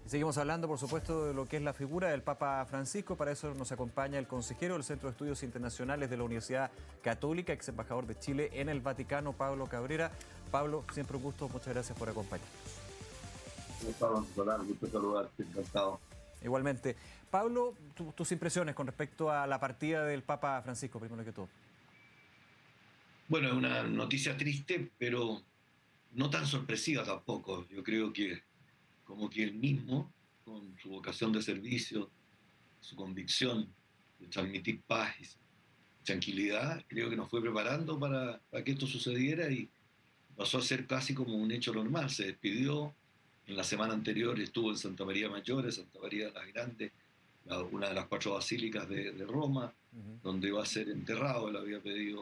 Seguimos hablando, por supuesto, de lo que es la figura del Papa Francisco. Para eso nos acompaña el consejero del Centro de Estudios Internacionales de la Universidad Católica, ex embajador de Chile en el Vaticano, Pablo Cabrera. Pablo, siempre un gusto, muchas gracias por acompañarnos. Pablo, Nicolás, gusto saludarte, encantado. Igualmente. Pablo, tus impresiones con respecto a la partida del Papa Francisco, primero que todo. Bueno, es una noticia triste, pero no tan sorpresiva tampoco. Yo creo que como que él mismo, con su vocación de servicio, su convicción de transmitir paz y tranquilidad, creo que nos fue preparando para que esto sucediera y pasó a ser casi como un hecho normal. Se despidió, en la semana anterior estuvo en Santa María Maggiore, Santa María de las Grandes, una de las cuatro basílicas de Roma, donde iba a ser enterrado. Él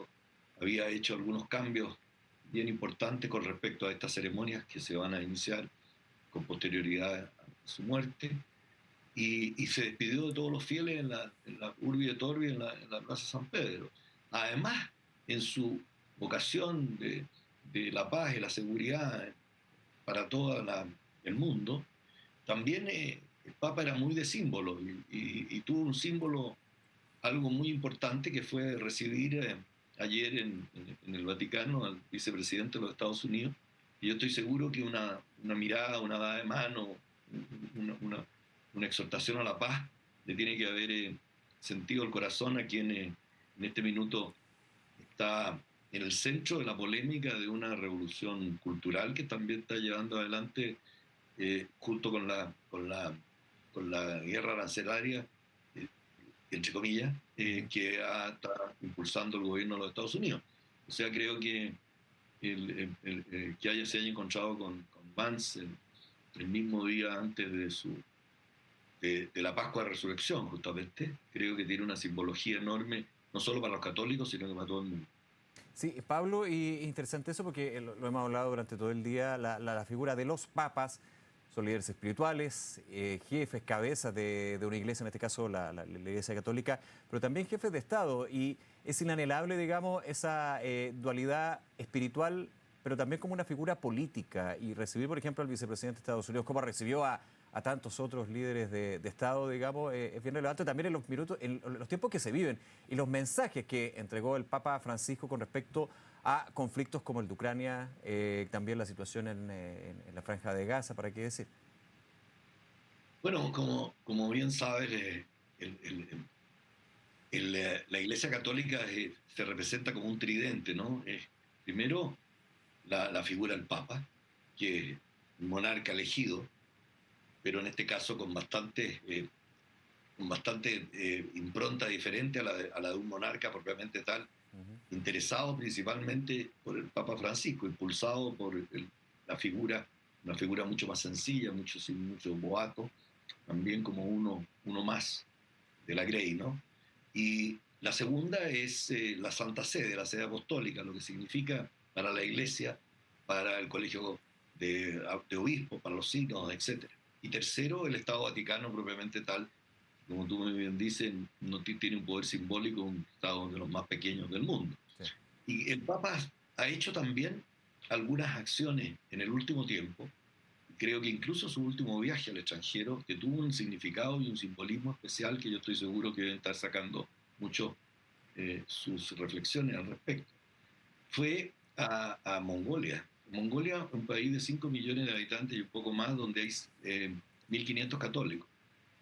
había hecho algunos cambios bien importantes con respecto a estas ceremonias que se van a iniciar con posterioridad a su muerte, y se despidió de todos los fieles en la Urbi et Orbi, en la Plaza San Pedro. Además, en su vocación de la paz y la seguridad para todo el mundo, también el Papa era muy de símbolo y tuvo un símbolo, algo muy importante, que fue recibir ayer en el Vaticano al vicepresidente de los Estados Unidos. Y yo estoy seguro que una mirada, una dada de mano, una, una, una exhortación a la paz le tiene que haber sentido el corazón a quien en este minuto está en el centro de la polémica de una revolución cultural que también está llevando adelante, junto con la guerra arancelaria, eh, entre comillas, que está impulsando el gobierno de los Estados Unidos. O sea, creo que que se haya encontrado con Vance el mismo día antes de la Pascua de Resurrección, justamente, creo que tiene una simbología enorme, no solo para los católicos, sino que para todo el mundo. Sí, Pablo, y interesante eso porque lo hemos hablado durante todo el día, la figura de los papas son líderes espirituales, jefes, cabezas de una iglesia, en este caso la iglesia católica, pero también jefes de Estado, y es inanelable, digamos, esa dualidad espiritual, pero también como una figura política, y recibir, por ejemplo, al vicepresidente de Estados Unidos, como recibió a tantos otros líderes de Estado, digamos, es bien relevante también en los minutos, en los tiempos que se viven y los mensajes que entregó el Papa Francisco con respecto a conflictos como el de Ucrania, también la situación en la Franja de Gaza, ¿para qué decir? Bueno, como bien sabes, el, el, la Iglesia Católica se representa como un tridente, ¿no? Primero, la figura del Papa, que es un monarca elegido, pero en este caso con bastante impronta diferente a la de un monarca propiamente tal, Ujú. interesado principalmente por el Papa Francisco, impulsado por la figura, una figura mucho más sencilla, sin mucho boato, también como uno más de la Grey, ¿no? Y la segunda es la Santa Sede, la sede apostólica, lo que significa para la Iglesia, para el colegio de obispos, para los sínodos, etc. Y tercero, el Estado Vaticano propiamente tal, como tú muy bien dices, no tiene un poder simbólico, un Estado de los más pequeños del mundo. Sí. Y el Papa ha hecho también algunas acciones en el último tiempo. Creo que incluso su último viaje al extranjero, que tuvo un significado y un simbolismo especial, que yo estoy seguro que deben estar sacando mucho sus reflexiones al respecto, fue a Mongolia. Mongolia es un país de 5 millones de habitantes y un poco más, donde hay 1.500 católicos.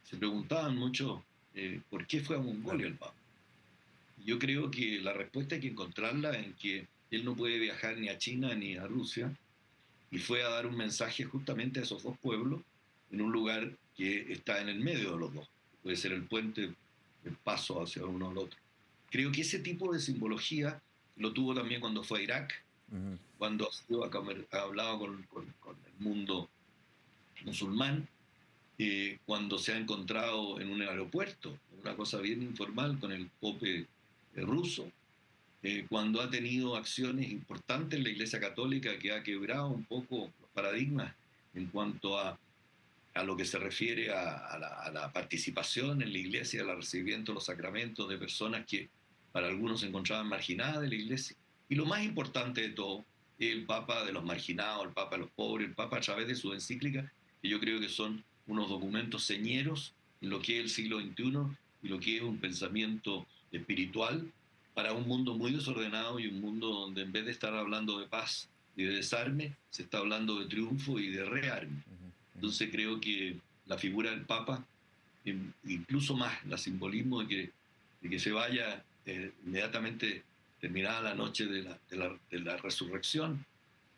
Se preguntaban mucho por qué fue a Mongolia Claro. el Papa. Yo creo que la respuesta hay que encontrarla en que él no puede viajar ni a China ni a Rusia, y fue a dar un mensaje justamente a esos dos pueblos en un lugar que está en el medio de los dos. Puede ser el puente, el paso hacia uno al otro. Creo que ese tipo de simbología lo tuvo también cuando fue a Irak, Ujú. cuando ha hablado con el mundo musulmán, cuando se ha encontrado en un aeropuerto, una cosa bien informal, con el pope ruso, cuando ha tenido acciones importantes en la Iglesia Católica, que ha quebrado un poco los paradigmas en cuanto a lo que se refiere a la participación en la Iglesia, al recibimiento de los sacramentos de personas que para algunos se encontraban marginadas de la Iglesia. Y lo más importante de todo, el Papa de los marginados, el Papa de los pobres, el Papa a través de sus encíclicas, que yo creo que son unos documentos señeros en lo que es el siglo XXI y lo que es un pensamiento espiritual para un mundo muy desordenado y un mundo donde en vez de estar hablando de paz y de desarme, se está hablando de triunfo y de rearme. Ujú, ujú. Entonces creo que la figura del Papa, incluso más el simbolismo de que se vaya inmediatamente terminada la noche de la resurrección,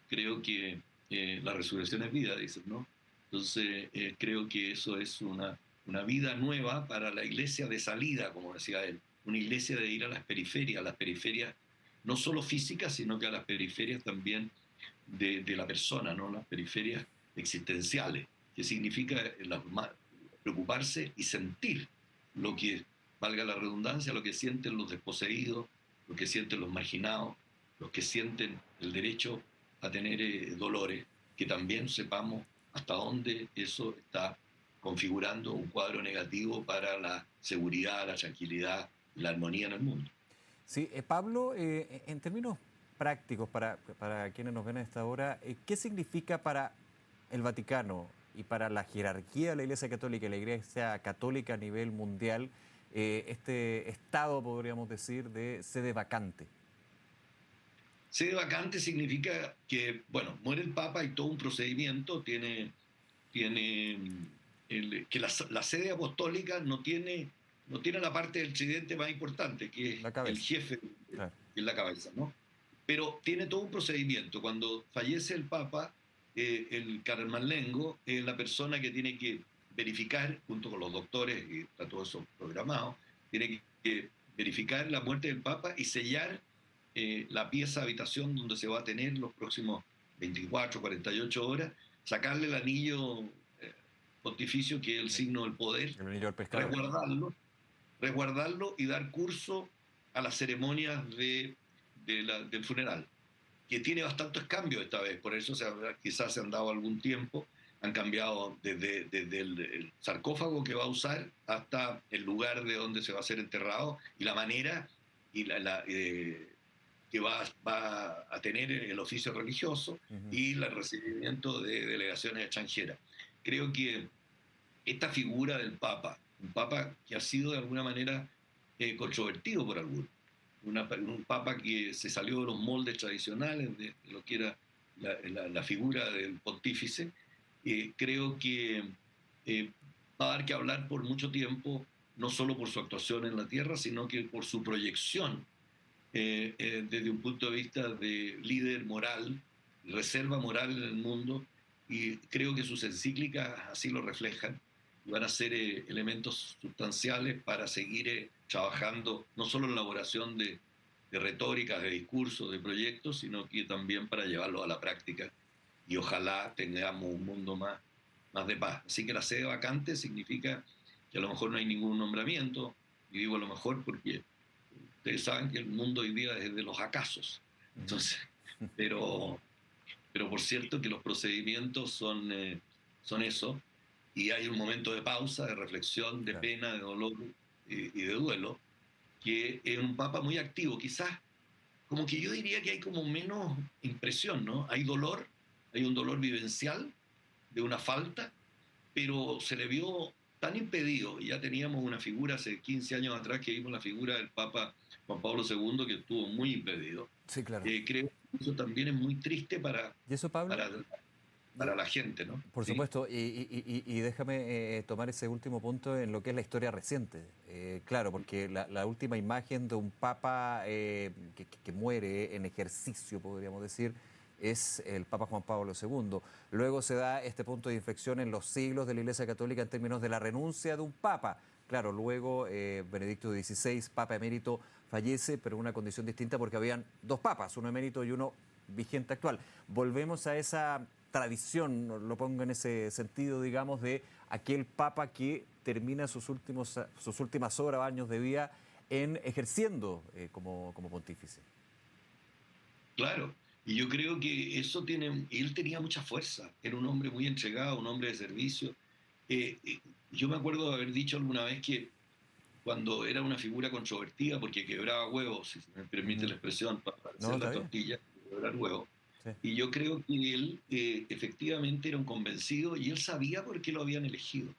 creo que la resurrección es vida, dicen, ¿no? Entonces creo que eso es una vida nueva para la iglesia de salida, como decía él, una iglesia de ir a las periferias no solo físicas, sino que a las periferias también de la persona, ¿no? Las periferias existenciales, que significa preocuparse y sentir lo que, valga la redundancia, lo que sienten los desposeídos, lo que sienten los marginados, los que sienten el derecho a tener dolores, que también sepamos hasta dónde eso está configurando un cuadro negativo para la seguridad, la tranquilidad, la armonía en el mundo. Sí, Pablo, en términos prácticos para quienes nos ven a esta hora, ¿qué significa para el Vaticano y para la jerarquía de la Iglesia Católica y la Iglesia Católica a nivel mundial este estado, podríamos decir, de sede vacante? Sede vacante significa que, bueno, muere el Papa y todo un procedimiento tiene que la sede apostólica no tiene la parte del tridente más importante, que es La el cabeza, jefe, claro. que es la cabeza, ¿no? Pero tiene todo un procedimiento. Cuando fallece el Papa, el cardenal es la persona que tiene que verificar, junto con los doctores, y está todo eso programado, tiene que verificar la muerte del Papa y sellar la pieza habitación donde se va a tener los próximos 24, 48 horas, sacarle el anillo pontificio, que es el signo del poder, El anillo del pescador. resguardarlo, resguardarlo y dar curso a las ceremonias del funeral, que tiene bastantes cambios esta vez, por eso quizás se han dado algún tiempo, han cambiado desde el sarcófago que va a usar hasta el lugar de donde se va a ser enterrado y la manera y que va a tener el oficio religioso Ujú. y el recibimiento de delegaciones extranjeras. Creo que esta figura del Papa, un Papa que ha sido de alguna manera controvertido por algunos, un Papa que se salió de los moldes tradicionales de lo que era la figura del pontífice, creo que eh, va a dar que hablar por mucho tiempo, no solo por su actuación en la tierra, sino que por su proyección desde un punto de vista de líder moral, reserva moral en el mundo, y creo que sus encíclicas así lo reflejan, y van a ser elementos sustanciales para seguir trabajando no solo en la elaboración de retóricas, de discursos, de proyectos, sino que también para llevarlo a la práctica y ojalá tengamos un mundo más de paz. Así que la sede vacante significa que a lo mejor no hay ningún nombramiento, y digo a lo mejor porque ustedes saben que el mundo hoy día es de los acasos. Ujú. Entonces, pero, pero por cierto que los procedimientos son eso, y hay un momento de pausa, de reflexión, de Claro. pena, de dolor y de duelo, que es un papa muy activo. Quizás, como que yo diría que hay como menos impresión, ¿no? Hay dolor, hay un dolor vivencial de una falta, pero se le vio tan impedido, y ya teníamos una figura hace 15 años atrás que vimos la figura del Papa Juan Pablo II, que estuvo muy impedido. Sí, claro. Creo que eso también es muy triste ¿Y eso, Pablo? para, Y- para la gente, ¿no? Por ¿Sí? supuesto, y déjame tomar ese último punto en lo que es la historia reciente. Claro, porque la última imagen de un papa que muere en ejercicio, podríamos decir, es el Papa Juan Pablo II. Luego se da este punto de inflexión en los siglos de la Iglesia Católica en términos de la renuncia de un papa. Claro, luego Benedicto XVI, Papa emérito, fallece, pero en una condición distinta porque habían dos papas, uno emérito y uno vigente actual. Volvemos a esa tradición, lo pongo en ese sentido, digamos, de aquel papa que termina sus últimas horas, años de vida en ejerciendo como pontífice. Claro. Y yo creo que eso tiene, él tenía mucha fuerza, era un hombre muy entregado, un hombre de servicio. Yo me acuerdo de haber dicho alguna vez que cuando era una figura controvertida porque quebraba huevos, si se me permite Ujú. la expresión, para No, hacer está la bien. tortilla, quebrar huevos. Sí. Y yo creo que él efectivamente era un convencido y él sabía por qué lo habían elegido.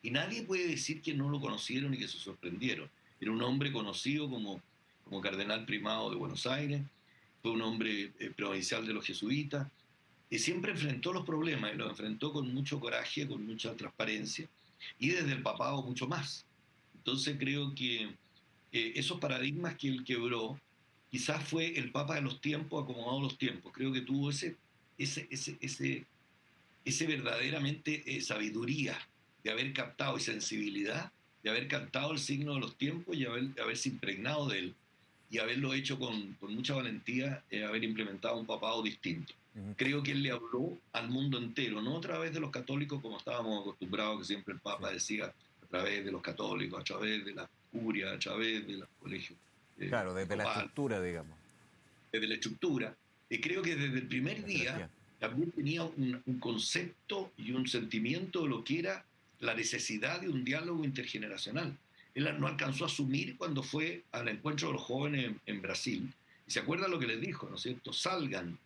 Y nadie puede decir que no lo conocieron y que se sorprendieron. Era un hombre conocido como cardenal primado de Buenos Aires, fue un hombre provincial de los jesuitas, y siempre enfrentó los problemas y los enfrentó con mucho coraje, con mucha transparencia, y desde el papado mucho más. Entonces creo que esos paradigmas que él quebró, quizás fue el papa de los tiempos, acomodado los tiempos. Creo que tuvo ese, ese, ese, ese verdaderamente sabiduría de haber captado y sensibilidad, de haber captado el signo de los tiempos y haberse impregnado de él y haberlo hecho con mucha valentía, haber implementado un papado distinto. Ujú. Creo que él le habló al mundo entero, no a través de los católicos como estábamos acostumbrados, que siempre el Papa Sí. decía, a través de los católicos, a través de la curia, a través de los colegios Claro, desde la episcopales, estructura, digamos, desde la estructura. Creo que desde el primer la día jerarquía. también tenía un concepto y un sentimiento de lo que era la necesidad de un diálogo intergeneracional. Él no alcanzó a asumir cuando fue al encuentro de los jóvenes en Brasil. Y se acuerda lo que les dijo, ¿no es cierto? Salgan,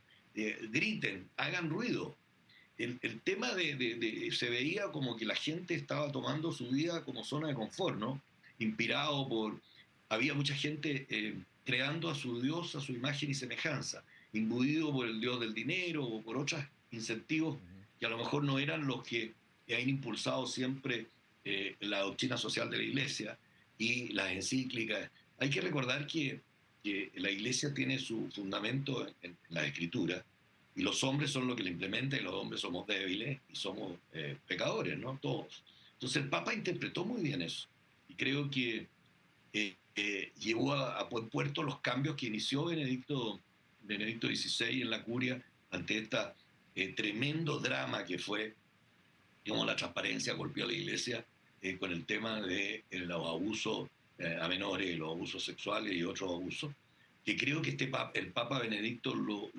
griten, hagan ruido. El tema se veía como que la gente estaba tomando su vida como zona de confort, ¿no? Inspirado por... Había mucha gente creando a su Dios a su imagen y semejanza, imbuido por el Dios del dinero o por otros incentivos Ujú. que a lo mejor no eran los que han impulsado siempre la doctrina social de la Iglesia y las encíclicas. Hay que recordar que la Iglesia tiene su fundamento en la Escritura y los hombres son los que la implementan y los hombres somos débiles y somos pecadores, ¿no? Todos. Entonces el Papa interpretó muy bien eso y creo que llevó a buen puerto los cambios que inició Benedicto XVI en la curia ante este tremendo drama que fue, digamos, la transparencia golpeó a la iglesia con el tema de los abusos a menores, los abusos sexuales y otros abusos, que creo que el Papa Benedicto lo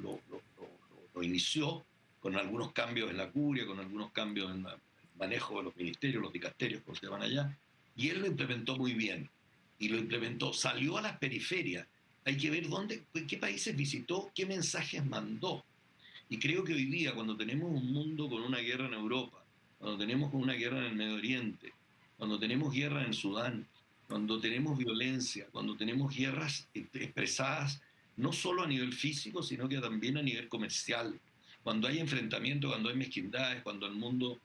inició con algunos cambios en la curia, con algunos cambios en el manejo de los ministerios, los dicasterios, como se llaman allá, y él lo implementó muy bien, y lo implementó, salió a las periferias, hay que ver qué países visitó, qué mensajes mandó, y creo que hoy día, cuando tenemos un mundo con una guerra en Europa, cuando tenemos una guerra en el Medio Oriente, cuando tenemos guerra en Sudán, cuando tenemos violencia, cuando tenemos guerras expresadas no solo a nivel físico, sino que también a nivel comercial, cuando hay enfrentamiento, cuando hay mezquindades, cuando el mundo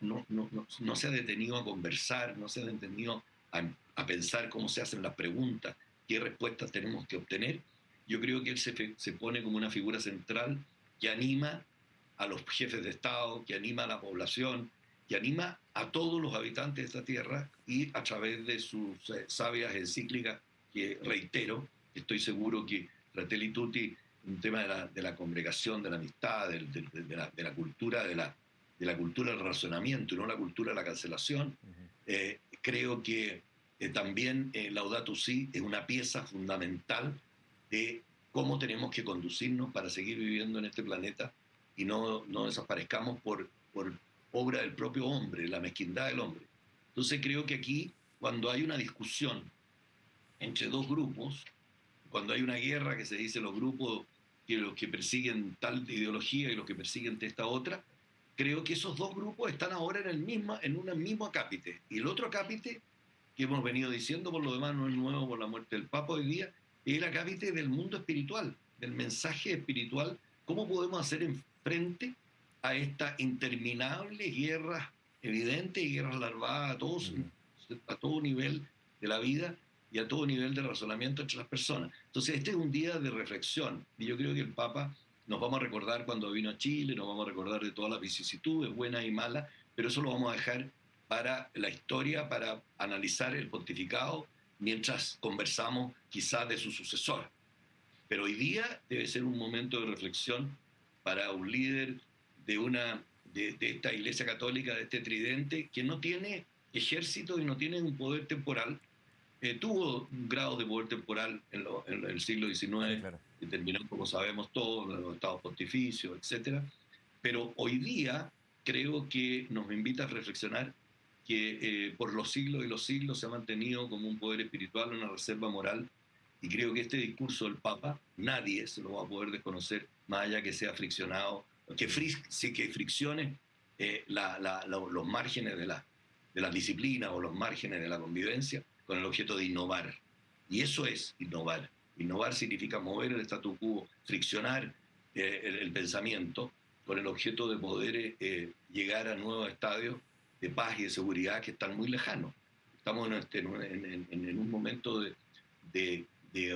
no se ha detenido a conversar, no se ha detenido a pensar cómo se hacen las preguntas, qué respuestas tenemos que obtener, yo creo que él se pone como una figura central que anima a los jefes de Estado, que anima a la población, que anima a todos los habitantes de esta tierra y a través de sus sabias encíclicas, que reitero, estoy seguro que Fratelli Tutti, un tema de la congregación, de la amistad, de la cultura, de la cultura del razonamiento y no la cultura de la cancelación, Ujú. creo que también Laudato Si es una pieza fundamental de cómo tenemos que conducirnos para seguir viviendo en este planeta y no desaparezcamos por obra del propio hombre, la mezquindad del hombre. Entonces creo que aquí, cuando hay una discusión entre dos grupos, cuando hay una guerra que se dice los grupos, que los que persiguen tal ideología y los que persiguen esta otra, creo que esos dos grupos están ahora en un mismo acápite. Y el otro acápite, que hemos venido diciendo, por lo demás no es nuevo por la muerte del Papa hoy día, es el acápite del mundo espiritual, del mensaje espiritual, cómo podemos hacer frente a esta interminable guerra evidente y guerras larvadas Ujú. a todo nivel de la vida y a todo nivel de razonamiento entre las personas. Entonces, este es un día de reflexión y yo creo que el Papa nos vamos a recordar cuando vino a Chile, nos vamos a recordar de todas las vicisitudes, buenas y malas, pero eso lo vamos a dejar para la historia, para analizar el pontificado, mientras conversamos quizás de su sucesor. Pero hoy día debe ser un momento de reflexión para un líder de esta Iglesia Católica, de este tridente, que no tiene ejército y no tiene un poder temporal. Tuvo un grado de poder temporal en el siglo Sí, XIX, claro. que terminó, como sabemos todos, en los estados pontificios, etcétera. Pero hoy día creo que nos invita a reflexionar que por los siglos y los siglos se ha mantenido como un poder espiritual, una reserva moral Y creo que este discurso del Papa nadie se lo va a poder desconocer, más allá que sea friccionado, que friccione los márgenes de la disciplina o los márgenes de la convivencia con el objeto de innovar. Y eso es innovar. Innovar significa mover el statu quo, friccionar el pensamiento con el objeto de poder llegar a nuevos estadios de paz y de seguridad que están muy lejanos. Estamos en un momento de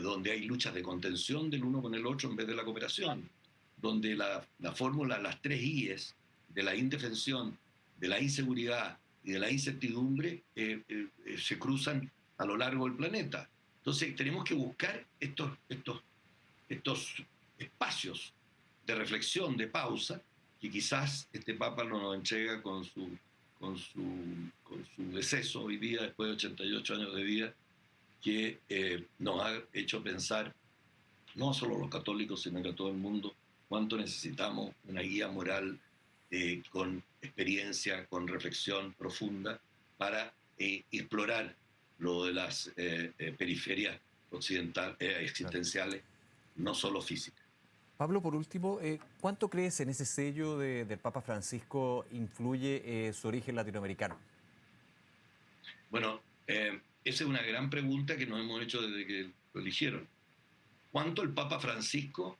donde hay luchas de contención del uno con el otro en vez de la cooperación, donde la fórmula, las tres I's de la indefensión, de la inseguridad y de la incertidumbre se cruzan a lo largo del planeta. Entonces tenemos que buscar estos espacios de reflexión, de pausa, que quizás este Papa nos entrega con su deceso hoy día, después de 88 años de vida, que nos ha hecho pensar, no solo a los católicos, sino que a todo el mundo, cuánto necesitamos una guía moral con experiencia, con reflexión profunda, para explorar lo de las periferias existenciales, no solo físicas. Pablo, por último, ¿cuánto crees en ese sello del Papa Francisco influye su origen latinoamericano? Bueno, esa es una gran pregunta que nos hemos hecho desde que lo eligieron. ¿Cuánto el Papa Francisco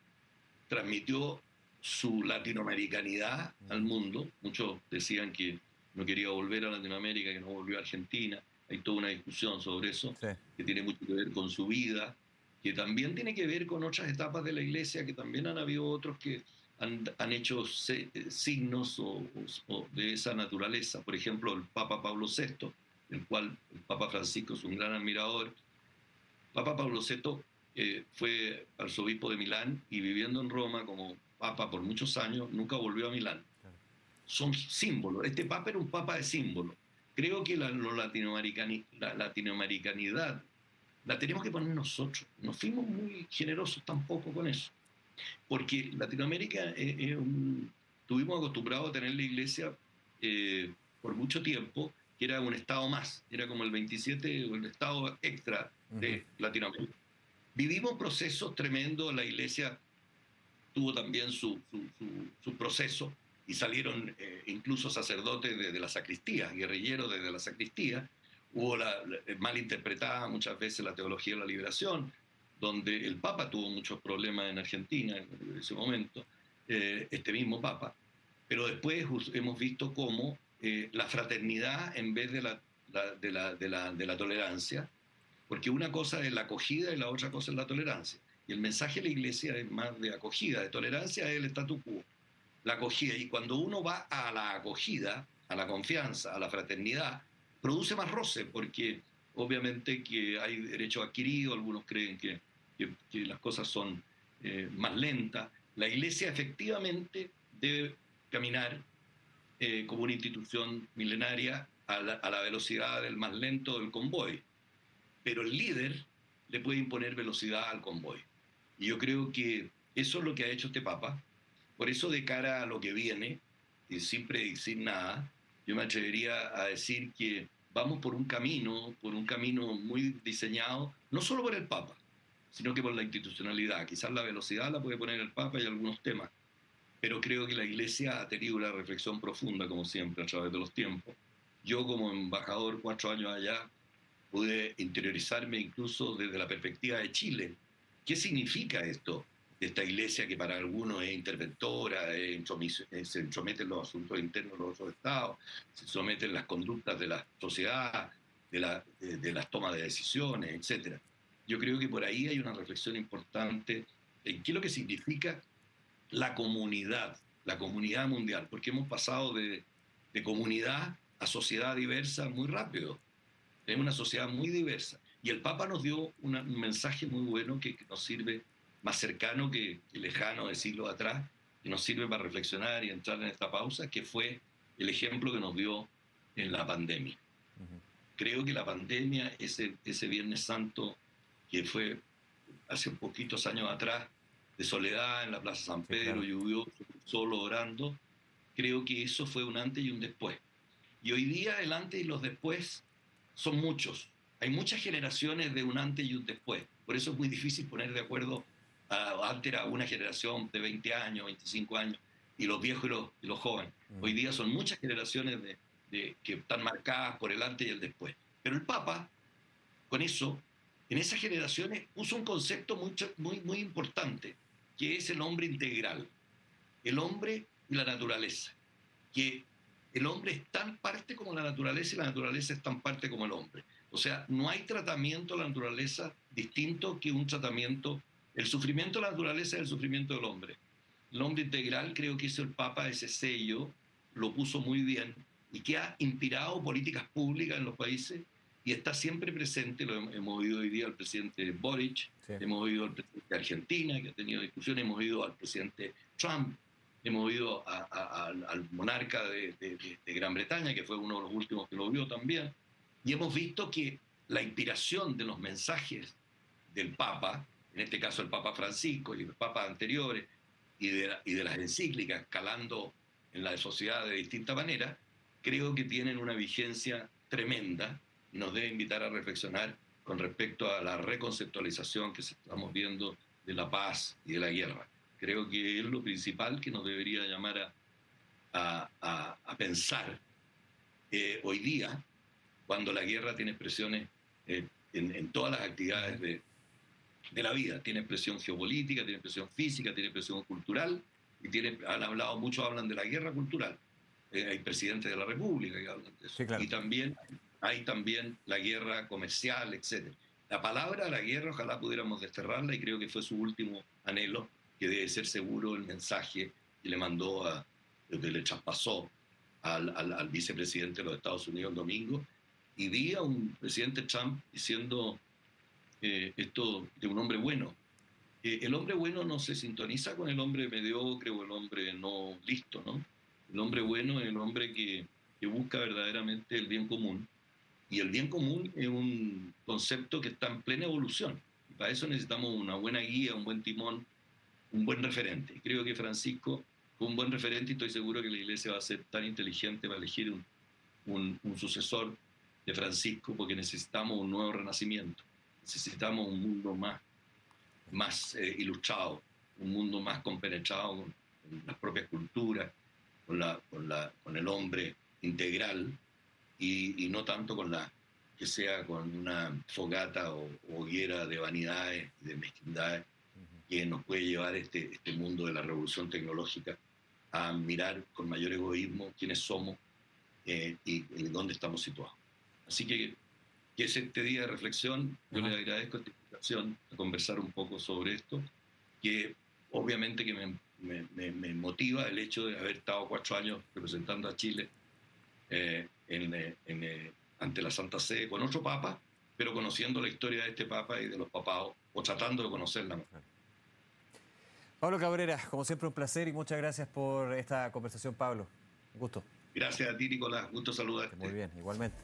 transmitió su latinoamericanidad al mundo? Muchos decían que no quería volver a Latinoamérica, que no volvió a Argentina. Hay toda una discusión sobre eso, sí, que tiene mucho que ver con su vida, que también tiene que ver con otras etapas de la Iglesia, que también han habido otros que han hecho signos de esa naturaleza. Por ejemplo, el Papa Pablo VI, del cual el Papa Francisco es un gran admirador. Papa Pablo VI fue arzobispo de Milán y viviendo en Roma como papa por muchos años, nunca volvió a Milán. Son símbolos. Este papa era un papa de símbolos. Creo que la latinoamericanidad la tenemos que poner nosotros. No fuimos muy generosos tampoco con eso. Porque Latinoamérica estuvimos acostumbrados a tener la iglesia por mucho tiempo, que era un estado más, era como el 27 o el estado extra de Latinoamérica. Vivimos procesos tremendos, la iglesia tuvo también su proceso y salieron incluso sacerdotes desde la sacristía, guerrilleros desde la sacristía. Hubo mal interpretada muchas veces la teología de la liberación, donde el Papa tuvo muchos problemas en Argentina en ese momento, este mismo Papa. Pero después hemos visto cómo la fraternidad en vez de la tolerancia, porque una cosa es la acogida y la otra cosa es la tolerancia. Y el mensaje de la Iglesia es más de acogida, de tolerancia es el statu quo. La acogida, y cuando uno va a la acogida, a la confianza, a la fraternidad, produce más roce, porque obviamente que hay derecho adquirido, algunos creen que las cosas son más lentas. La Iglesia efectivamente debe caminar como una institución milenaria a la velocidad del más lento del convoy, pero el líder le puede imponer velocidad al convoy. Y yo creo que eso es lo que ha hecho este Papa. Por eso, de cara a lo que viene, y sin predecir nada, yo me atrevería a decir que vamos por un camino muy diseñado, no solo por el Papa, sino que por la institucionalidad. Quizás la velocidad la puede poner el Papa y algunos temas, pero creo que la Iglesia ha tenido una reflexión profunda, como siempre, a través de los tiempos. Yo, como embajador 4 años allá, pude interiorizarme incluso desde la perspectiva de Chile. ¿Qué significa esto? Esta iglesia que para algunos es interventora, se entromete en los asuntos internos de los otros estados, se somete en las conductas de la sociedad, de las tomas de decisiones, etc. Yo creo que por ahí hay una reflexión importante en qué es lo que significa la comunidad mundial, porque hemos pasado de comunidad a sociedad diversa muy rápido. Es una sociedad muy diversa. Y el Papa nos dio un mensaje muy bueno que nos sirve más cercano que lejano de siglos atrás, que nos sirve para reflexionar y entrar en esta pausa, que fue el ejemplo que nos dio en la pandemia. Creo que la pandemia, ese Viernes Santo, que fue hace poquitos años atrás, de soledad en la Plaza San Pedro, sí, claro, lluvioso, solo orando, creo que eso fue un antes y un después. Y hoy día el antes y los después son muchos. Hay muchas generaciones de un antes y un después. Por eso es muy difícil poner de acuerdo. Antes era una generación de 20 años, 25 años, y los viejos y los jóvenes. Hoy día son muchas generaciones que están marcadas por el antes y el después. Pero el Papa, con eso, en esas generaciones puso un concepto muy importante, que es el hombre integral, el hombre y la naturaleza, que el hombre es tan parte como la naturaleza y la naturaleza es tan parte como el hombre. O sea, no hay tratamiento a la naturaleza distinto que un tratamiento. El sufrimiento de la naturaleza es el sufrimiento del hombre. El hombre integral, creo que hizo el Papa ese sello, lo puso muy bien y que ha inspirado políticas públicas en los países y está siempre presente. Lo hemos oído hoy día al presidente Boric, sí. Hemos oído al presidente de Argentina, que ha tenido discusiones, hemos oído al presidente Trump, hemos oído al monarca de Gran Bretaña, que fue uno de los últimos que lo vio también, y hemos visto que la inspiración de los mensajes del Papa, en este caso el Papa Francisco y los papas anteriores, y de las encíclicas calando en la sociedad de distinta manera, creo que tienen una vigencia tremenda y nos debe invitar a reflexionar con respecto a la reconceptualización que estamos viendo de la paz y de la guerra. Creo que es lo principal que nos debería llamar a pensar hoy día, cuando la guerra tiene expresiones en todas las actividades de la vida. Tiene expresión geopolítica, tiene expresión física, tiene expresión cultural, y muchos hablan de la guerra cultural. Hay presidentes de la República que hablan de eso. Sí, claro. Y también hay la guerra comercial, etc. La palabra la guerra, ojalá pudiéramos desterrarla, y creo que fue su último anhelo, que debe ser seguro el mensaje que le mandó, que le traspasó al vicepresidente de los Estados Unidos el domingo, y vi a un presidente Trump diciendo esto de un hombre bueno. El hombre bueno no se sintoniza con el hombre mediocre o el hombre no listo, ¿no? El hombre bueno es el hombre que busca verdaderamente el bien común, y el bien común es un concepto que está en plena evolución, y para eso necesitamos una buena guía, un buen timón, un buen referente. Creo que Francisco fue un buen referente, y estoy seguro que la Iglesia va a ser tan inteligente para elegir un sucesor de Francisco, porque necesitamos un nuevo renacimiento. Necesitamos un mundo más ilustrado, un mundo más compenetrado con las propias culturas, con el hombre integral, y no tanto que sea con una fogata o hoguera de vanidades, de mezquindades, que nos puede llevar este mundo de la revolución tecnológica a mirar con mayor egoísmo quiénes somos y dónde estamos situados. Así que es este día de reflexión. Yo le agradezco esta invitación a conversar un poco sobre esto, que obviamente que me motiva el hecho de haber estado 4 años representando a Chile ante la Santa Sede con otro papa, pero conociendo la historia de este papa y de los papados, o tratando de conocerla mejor. Pablo Cabrera, como siempre un placer, y muchas gracias por esta conversación, Pablo. Un gusto. Gracias a ti, Nicolás. Gusto saludarte. Muy bien, igualmente.